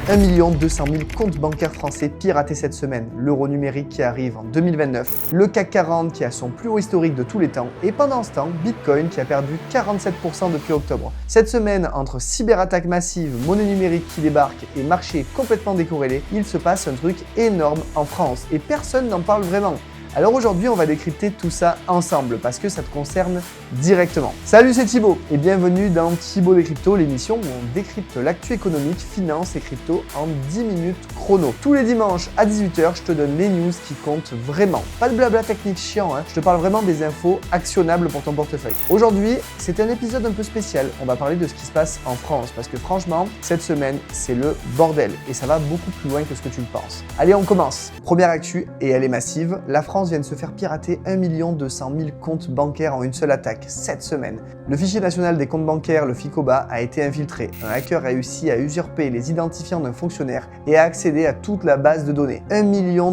1 200 000 comptes bancaires français piratés cette semaine, l'euro numérique qui arrive en 2029, le CAC 40 qui a son plus haut historique de tous les temps, et pendant ce temps, Bitcoin qui a perdu 47% depuis octobre. Cette semaine, entre cyberattaques massives, monnaie numérique qui débarque et marché complètement décorrélé, il se passe un truc énorme en France et personne n'en parle vraiment. Alors aujourd'hui, on va décrypter tout ça ensemble parce que ça te concerne directement. Salut, c'est Thibaut et bienvenue dans Thibaut des Cryptos, l'émission où on décrypte l'actu économique, finance et crypto en 10 minutes chrono. Tous les dimanches à 18h, je te donne les news qui comptent vraiment. Pas de blabla technique chiant, je te parle vraiment des infos actionnables pour ton portefeuille. Aujourd'hui, c'est un épisode un peu spécial. On va parler de ce qui se passe en France parce que franchement, cette semaine, c'est le bordel et ça va beaucoup plus loin que ce que tu le penses. Allez, on commence. Première actu, et elle est massive, la France vient de se faire pirater 1 200 000 comptes bancaires en une seule attaque, cette semaine. Le fichier national des comptes bancaires, le FICOBA, a été infiltré. Un hacker a réussi à usurper les identifiants d'un fonctionnaire et a accédé à toute la base de données. 1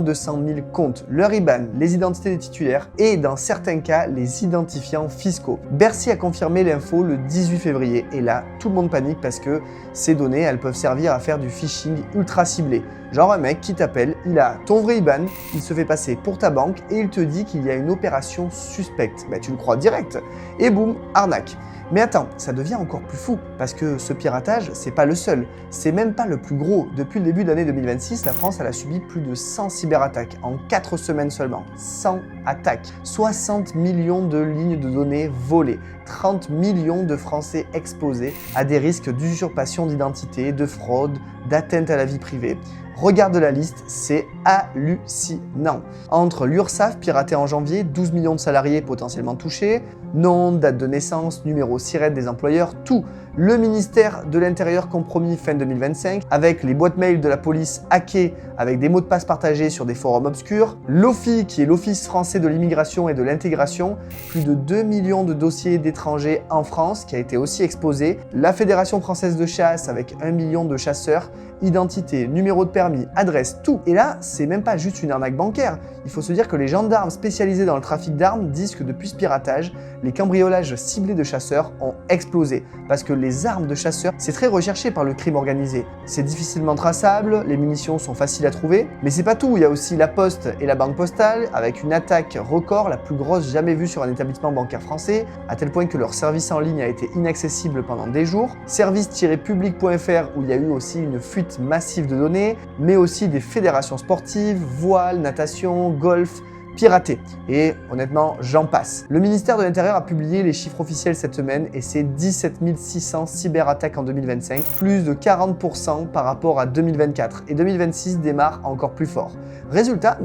200 000 comptes, leur IBAN, les identités des titulaires et, dans certains cas, les identifiants fiscaux. Bercy a confirmé l'info le 18 février et là, tout le monde panique parce que ces données, elles peuvent servir à faire du phishing ultra ciblé. Genre un mec qui t'appelle, il a ton vrai IBAN, il se fait passer pour ta banque et il te dit qu'il y a une opération suspecte. Tu le crois direct. Et boum, arnaque. Mais attends, ça devient encore plus fou, parce que ce piratage, c'est pas le seul, c'est même pas le plus gros. Depuis le début de l'année 2026, la France elle a subi plus de 100 cyberattaques en 4 semaines seulement. 100 attaques, 60 millions de lignes de données volées, 30 millions de Français exposés à des risques d'usurpation d'identité, de fraude, d'atteinte à la vie privée. Regarde la liste, c'est hallucinant. Entre l'URSSAF piraté en janvier, 12 millions de salariés potentiellement touchés, nom, date de naissance, numéro SIRET des employeurs, tout. Le ministère de l'Intérieur compromis fin 2025 avec les boîtes mail de la police hackées avec des mots de passe partagés sur des forums obscurs. L'OFII qui est l'Office français de l'immigration et de l'intégration, plus de 2 millions de dossiers d'étrangers en France qui a été aussi exposé. La Fédération française de chasse avec 1 million de chasseurs, identité, numéro de permis, adresse, tout. Et là, c'est même pas juste une arnaque bancaire. Il faut se dire que les gendarmes spécialisés dans le trafic d'armes disent que depuis ce piratage, les cambriolages ciblés de chasseurs ont explosé. Parce que les armes de chasseurs, c'est très recherché par le crime organisé. C'est difficilement traçable, les munitions sont faciles à trouver. Mais c'est pas tout, il y a aussi la Poste et la Banque Postale, avec une attaque record, la plus grosse jamais vue sur un établissement bancaire français, à tel point que leur service en ligne a été inaccessible pendant des jours. Service-public.fr où il y a eu aussi une fuite massive de données, mais aussi des fédérations sportives, voile, natation, golf, piratés. Et honnêtement, j'en passe. Le ministère de l'Intérieur a publié les chiffres officiels cette semaine et c'est 17 600 cyberattaques en 2025, plus de 40% par rapport à 2024. Et 2026 démarre encore plus fort. Résultat,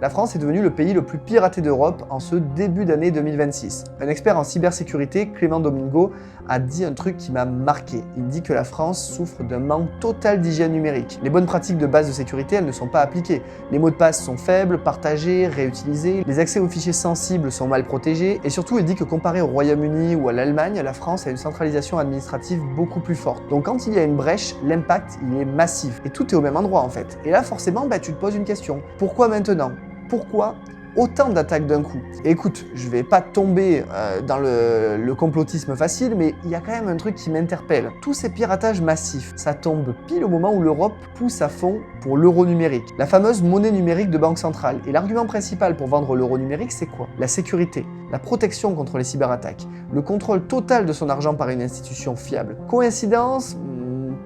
la France est devenue le pays le plus piraté d'Europe en ce début d'année 2026. Un expert en cybersécurité, Clément Domingo, a dit un truc qui m'a marqué. Il dit que la France souffre d'un manque total d'hygiène numérique. Les bonnes pratiques de base de sécurité, elles ne sont pas appliquées. Les mots de passe sont faibles, partagés, réutilisés, les accès aux fichiers sensibles sont mal protégés, et surtout il dit que comparé au Royaume-Uni ou à l'Allemagne, la France a une centralisation administrative beaucoup plus forte. Donc quand il y a une brèche, l'impact il est massif. Et tout est au même endroit en fait. Et là forcément, tu te poses une question. Pourquoi maintenant ? Pourquoi autant d'attaques d'un coup? Et écoute, je vais pas tomber dans le complotisme facile, mais il y a quand même un truc qui m'interpelle. Tous ces piratages massifs, ça tombe pile au moment où l'Europe pousse à fond pour l'euro numérique, la fameuse monnaie numérique de banque centrale. Et l'argument principal pour vendre l'euro numérique, c'est quoi? La sécurité, la protection contre les cyberattaques, le contrôle total de son argent par une institution fiable. Coïncidence ?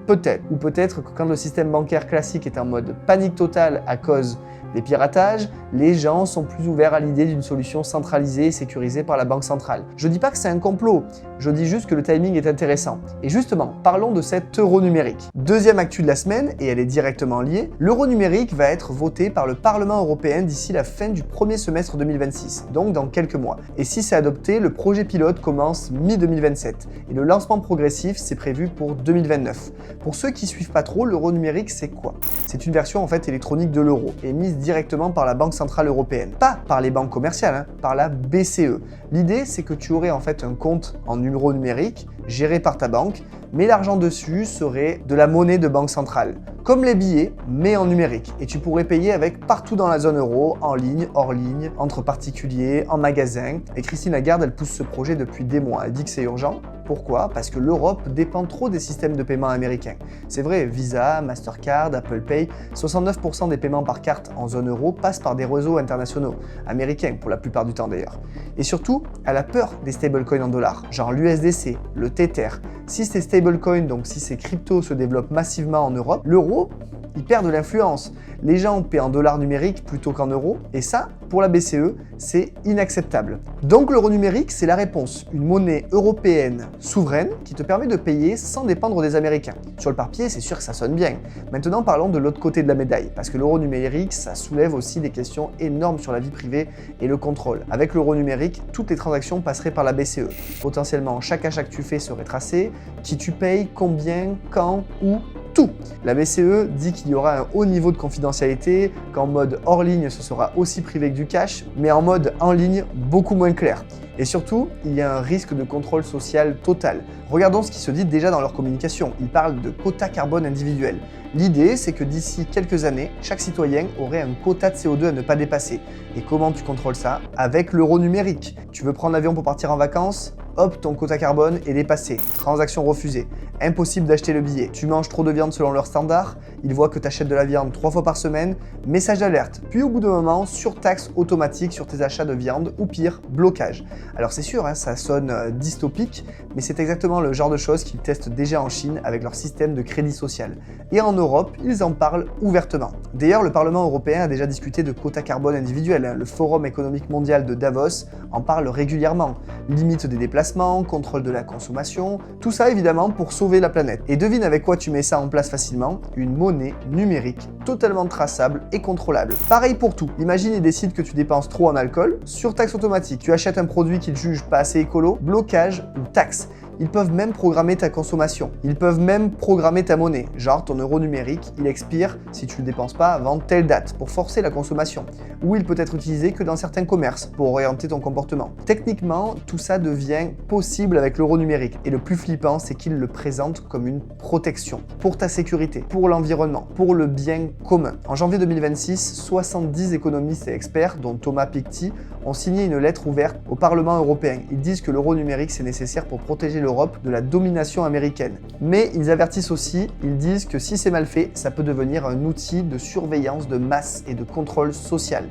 Peut-être. Ou peut-être que quand le système bancaire classique est en mode panique totale à cause des piratages, les gens sont plus ouverts à l'idée d'une solution centralisée et sécurisée par la banque centrale. Je dis pas que c'est un complot, je dis juste que le timing est intéressant. Et justement, parlons de cet euro numérique. Deuxième actu de la semaine, et elle est directement liée, l'euro numérique va être voté par le Parlement européen d'ici la fin du premier semestre 2026, donc dans quelques mois. Et si c'est adopté, le projet pilote commence mi-2027, et le lancement progressif, c'est prévu pour 2029. Pour ceux qui suivent pas trop, l'euro numérique, c'est quoi? C'est une version en fait électronique de l'euro, émise directement par la Banque Centrale Européenne. Pas par les banques commerciales, par la BCE. L'idée, c'est que tu aurais en fait un compte en euro numérique géré par ta banque, Mais l'argent dessus serait de la monnaie de banque centrale, comme les billets, mais en numérique. Et tu pourrais payer avec partout dans la zone euro, en ligne, hors ligne, entre particuliers, en magasin. Et Christine Lagarde, elle pousse ce projet depuis des mois. Elle dit que c'est urgent. Pourquoi? Parce que l'Europe dépend trop des systèmes de paiement américains. C'est vrai, Visa, Mastercard, Apple Pay, 69% des paiements par carte en zone euro passent par des réseaux internationaux, américains pour la plupart du temps d'ailleurs. Et surtout, elle a peur des stablecoins en dollars, genre l'USDC, le Tether. Si ces stablecoins, donc si ces cryptos se développent massivement en Europe, l'euro, il perd de l'influence. Les gens paient en dollars numériques plutôt qu'en euros, et ça, pour la BCE, c'est inacceptable. Donc l'euro numérique, c'est la réponse. Une monnaie européenne souveraine qui te permet de payer sans dépendre des Américains. Sur le papier, c'est sûr que ça sonne bien. Maintenant, parlons de l'autre côté de la médaille, parce que l'euro numérique, ça soulève aussi des questions énormes sur la vie privée et le contrôle. Avec l'euro numérique, toutes les transactions passeraient par la BCE. Potentiellement, chaque achat que tu fais serait tracé, qui tu payes, combien, quand, où, tout. La BCE dit qu'il y aura un haut niveau de confidentialité, qu'en mode hors ligne ce sera aussi privé que du cash, mais en mode en ligne beaucoup moins clair. Et surtout, il y a un risque de contrôle social total. Regardons ce qui se dit déjà dans leur communication. Ils parlent de quota carbone individuel. L'idée, c'est que d'ici quelques années, chaque citoyen aurait un quota de CO2 à ne pas dépasser. Et comment tu contrôles ça? Avec l'euro numérique. Tu veux prendre l'avion pour partir en vacances? Hop, ton quota carbone est dépassé. Transaction refusée. Impossible d'acheter le billet. Tu manges trop de viande selon leurs standards, ils voient que tu achètes de la viande 3 fois par semaine, message d'alerte. Puis au bout d'un moment, surtaxe automatique sur tes achats de viande ou pire, blocage. Alors c'est sûr, ça sonne dystopique, mais c'est exactement le genre de choses qu'ils testent déjà en Chine avec leur système de crédit social. Et en Europe, ils en parlent ouvertement. D'ailleurs, le Parlement européen a déjà discuté de quota carbone individuel. Le Forum économique mondial de Davos en parle régulièrement. Limite des déplacements, contrôle de la consommation, tout ça évidemment pour sauver la planète. Et devine avec quoi tu mets ça en place facilement? Une monnaie numérique totalement traçable et contrôlable. Pareil pour tout. Imagine, ils décident que tu dépenses trop en alcool, surtaxe automatique. Tu achètes un produit qu'ils jugent pas assez écolo, blocage ou taxe. Ils peuvent même programmer ta consommation. Ils peuvent même programmer ta monnaie. Genre ton euro numérique, il expire si tu ne le dépenses pas avant telle date pour forcer la consommation. Ou il peut être utilisé que dans certains commerces pour orienter ton comportement. Techniquement, tout ça devient possible avec l'euro numérique. Et le plus flippant, c'est qu'ils le présentent comme une protection pour ta sécurité, pour l'environnement, pour le bien commun. En janvier 2026, 70 économistes et experts, dont Thomas Piketty, ont signé une lettre ouverte au Parlement européen. Ils disent que l'euro numérique, c'est nécessaire pour protéger l'Europe de la domination américaine. Mais ils avertissent aussi, ils disent que si c'est mal fait, ça peut devenir un outil de surveillance de masse et de contrôle social.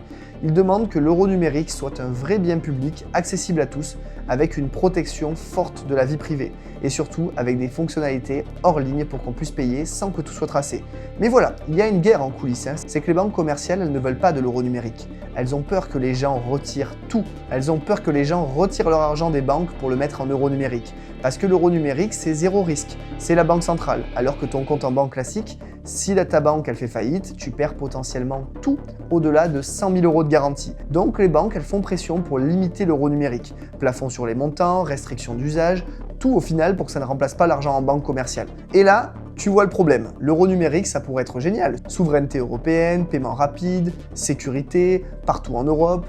Ils demandent que l'euro numérique soit un vrai bien public, accessible à tous, avec une protection forte de la vie privée, et surtout avec des fonctionnalités hors ligne pour qu'on puisse payer sans que tout soit tracé. Mais voilà, il y a une guerre en coulisses, c'est que les banques commerciales, elles ne veulent pas de l'euro numérique. Elles ont peur que les gens retirent tout. Elles ont peur que les gens retirent leur argent des banques pour le mettre en euro numérique. Parce que l'euro numérique, c'est zéro risque. C'est la banque centrale. Alors que ton compte en banque classique, si ta banque elle fait faillite, tu perds potentiellement tout au-delà de 100 000 euros de garantie. Donc les banques, elles font pression pour limiter l'euro numérique. Plafond sur les montants, restriction d'usage, tout au final pour que ça ne remplace pas l'argent en banque commerciale. Et là, tu vois le problème. L'euro numérique, ça pourrait être génial. Souveraineté européenne, paiement rapide, sécurité, partout en Europe,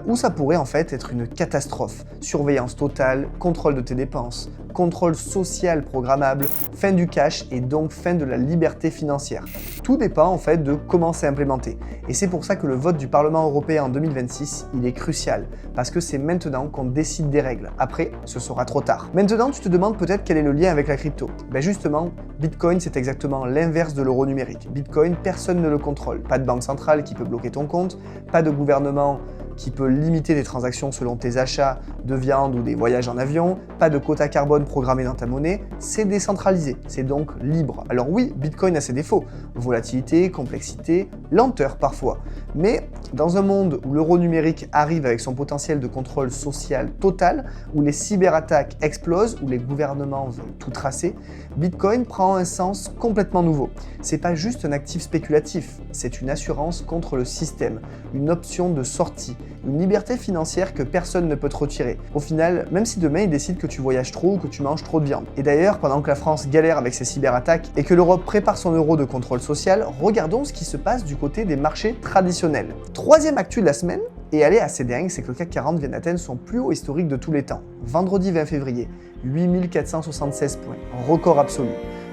ou ça pourrait en fait être une catastrophe. Surveillance totale, contrôle de tes dépenses, contrôle social programmable, fin du cash et donc fin de la liberté financière. Tout dépend en fait de comment c'est implémenté. Et c'est pour ça que le vote du Parlement européen en 2026, il est crucial, parce que c'est maintenant qu'on décide des règles. Après, ce sera trop tard. Maintenant, tu te demandes peut-être quel est le lien avec la crypto. Ben justement, Bitcoin, c'est exactement l'inverse de l'euro numérique. Bitcoin, personne ne le contrôle. Pas de banque centrale qui peut bloquer ton compte, pas de gouvernement qui peut limiter tes transactions selon tes achats de viande ou des voyages en avion, pas de quota carbone programmé dans ta monnaie, c'est décentralisé, c'est donc libre. Alors oui, Bitcoin a ses défauts, volatilité, complexité, lenteur parfois, mais dans un monde où l'euro numérique arrive avec son potentiel de contrôle social total, où les cyberattaques explosent, où les gouvernements veulent tout tracer, Bitcoin prend un sens complètement nouveau. C'est pas juste un actif spéculatif, c'est une assurance contre le système, une option de sortie, une liberté financière que personne ne peut te retirer. Au final, même si demain ils décident que tu voyages trop ou que tu manges trop de viande. Et d'ailleurs, pendant que la France galère avec ses cyberattaques et que l'Europe prépare son euro de contrôle social, regardons ce qui se passe du côté des marchés traditionnels. Troisième actu de la semaine, Et elle est assez dingue, c'est que le CAC 40 vient d'atteindre son plus haut historique de tous les temps. Vendredi 20 février, 8476 points, record absolu.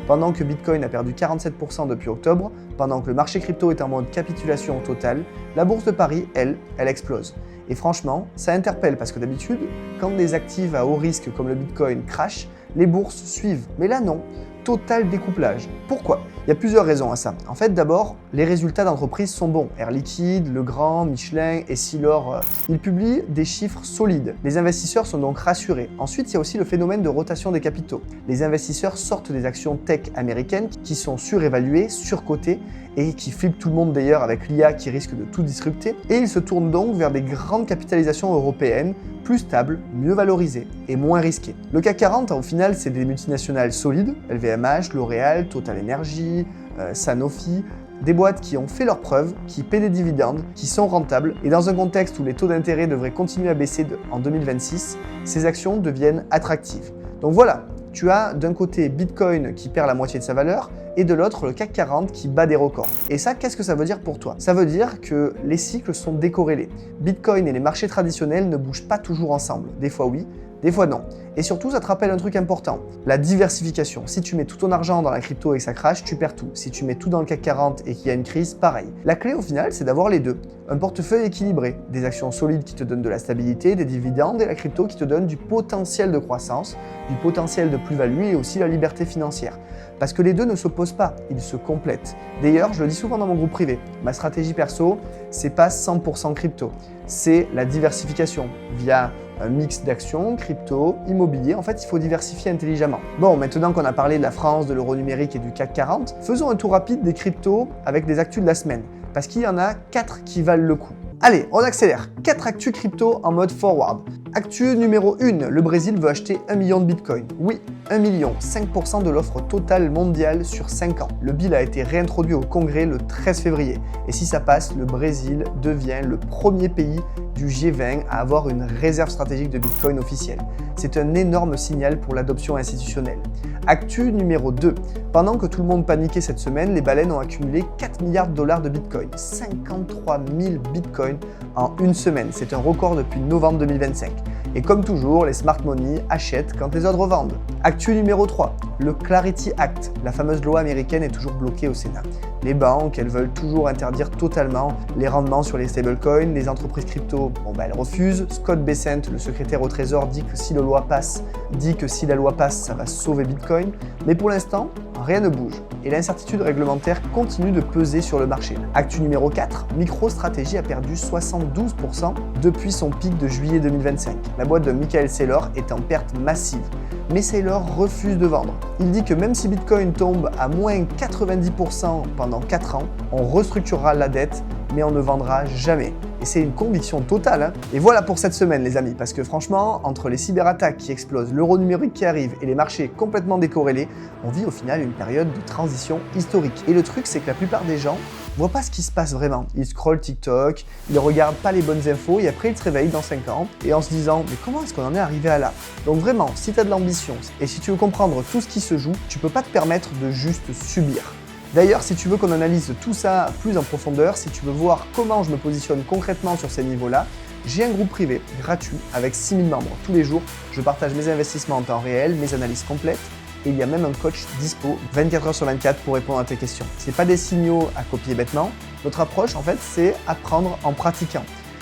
Pendant que Bitcoin a perdu 47% depuis octobre, pendant que le marché crypto est en mode capitulation totale, la bourse de Paris, elle explose. Et franchement, ça interpelle parce que d'habitude, quand des actifs à haut risque comme le Bitcoin crashent, les bourses suivent. Mais là non, total découplage. Pourquoi? Il y a plusieurs raisons à ça. En fait, d'abord, les résultats d'entreprises sont bons. Air Liquide, Legrand, Michelin, Essilor, ils publient des chiffres solides. Les investisseurs sont donc rassurés. Ensuite, il y a aussi le phénomène de rotation des capitaux. Les investisseurs sortent des actions tech américaines qui sont surévaluées, surcotées et qui flippent tout le monde d'ailleurs avec l'IA qui risque de tout disrupter. Et ils se tournent donc vers des grandes capitalisations européennes, plus stables, mieux valorisées et moins risquées. Le CAC 40, au final, c'est des multinationales solides, LVMH, L'Oréal, Total Energy, Sanofi, des boîtes qui ont fait leurs preuves, qui paient des dividendes, qui sont rentables, et dans un contexte où les taux d'intérêt devraient continuer à baisser en 2026, ces actions deviennent attractives. Donc voilà, tu as d'un côté Bitcoin qui perd la moitié de sa valeur, et de l'autre le CAC 40 qui bat des records. Et ça, qu'est-ce que ça veut dire pour toi? Ça veut dire que les cycles sont décorrélés. Bitcoin et les marchés traditionnels ne bougent pas toujours ensemble. Des fois oui, des fois non. Et surtout, ça te rappelle un truc important, la diversification. Si tu mets tout ton argent dans la crypto et que ça crache, tu perds tout. Si tu mets tout dans le CAC 40 et qu'il y a une crise, pareil. La clé au final, c'est d'avoir les deux. Un portefeuille équilibré, des actions solides qui te donnent de la stabilité, des dividendes et la crypto qui te donne du potentiel de croissance, du potentiel de plus-value et aussi la liberté financière. Parce que les deux ne s'opposent pas, ils se complètent. D'ailleurs, je le dis souvent dans mon groupe privé, ma stratégie perso, c'est pas 100% crypto, c'est la diversification via un mix d'actions, crypto, immobilier. En fait, il faut diversifier intelligemment. Bon, maintenant qu'on a parlé de la France, de l'euro numérique et du CAC 40, faisons un tour rapide des cryptos avec des actus de la semaine, parce qu'il y en a 4 qui valent le coup. Allez, on accélère. 4 actus crypto en mode forward. Actu numéro 1, le Brésil veut acheter 1 million de Bitcoin. Oui, 1 million, 5% de l'offre totale mondiale sur 5 ans. Le bill a été réintroduit au Congrès le 13 février. Et si ça passe, le Brésil devient le premier pays du G20 à avoir une réserve stratégique de Bitcoin officielle. C'est un énorme signal pour l'adoption institutionnelle. Actu numéro 2. Pendant que tout le monde paniquait cette semaine, les baleines ont accumulé 4 milliards de dollars de Bitcoin. 53 000 Bitcoin en une semaine. C'est un record depuis novembre 2025. Et comme toujours, les smart money achètent quand les autres vendent. Actu numéro 3. Le Clarity Act, la fameuse loi américaine, est toujours bloquée au Sénat. Les banques, elles veulent toujours interdire totalement les rendements sur les stablecoins. Les entreprises crypto, elles refusent. Scott Bessent, le secrétaire au Trésor, dit que si la loi passe, ça va sauver Bitcoin. Mais pour l'instant, rien ne bouge. Et l'incertitude réglementaire continue de peser sur le marché. Actu numéro 4, MicroStrategy a perdu 72% depuis son pic de juillet 2025. La boîte de Michael Saylor est en perte massive. Mais Saylor refuse de vendre. Il dit que même si Bitcoin tombe à moins 90% pendant 4 ans, on restructurera la dette, mais on ne vendra jamais. Et c'est une conviction totale. Hein. Et voilà pour cette semaine, les amis, parce que franchement, entre les cyberattaques qui explosent, l'euro numérique qui arrive et les marchés complètement décorrélés, on vit au final une période de transition historique. Et le truc, c'est que la plupart des gens voient pas ce qui se passe vraiment. Ils scrollent TikTok, ils regardent pas les bonnes infos et après ils se réveillent dans 5 ans et en se disant mais comment est-ce qu'on en est arrivé à là? Donc vraiment, si tu as de l'ambition et si tu veux comprendre tout ce qui se joue, tu peux pas te permettre de juste subir. D'ailleurs, si tu veux qu'on analyse tout ça plus en profondeur, si tu veux voir comment je me positionne concrètement sur ces niveaux-là, j'ai un groupe privé gratuit avec 6000 membres. Tous les jours, je partage mes investissements en temps réel, mes analyses complètes et il y a même un coach dispo 24 heures sur 24 pour répondre à tes questions. Ce n'est pas des signaux à copier bêtement. Notre approche, en fait, c'est apprendre en pratiquant.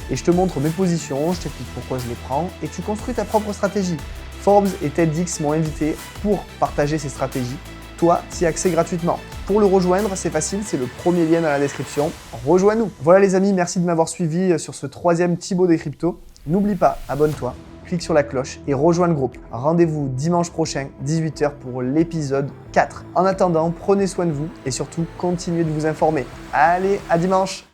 Et je te montre mes positions, je t'explique pourquoi je les prends et tu construis ta propre stratégie. Forbes et TEDx m'ont invité pour partager ces stratégies. Toi, tu y as accès gratuitement. Pour le rejoindre, c'est facile, c'est le premier lien dans la description. Rejoins-nous. Voilà les amis, merci de m'avoir suivi sur ce 3e Thibaut des cryptos. N'oublie pas, abonne-toi, clique sur la cloche et rejoins le groupe. Rendez-vous dimanche prochain, 18 h pour l'épisode 4. En attendant, prenez soin de vous et surtout, continuez de vous informer. Allez, à dimanche!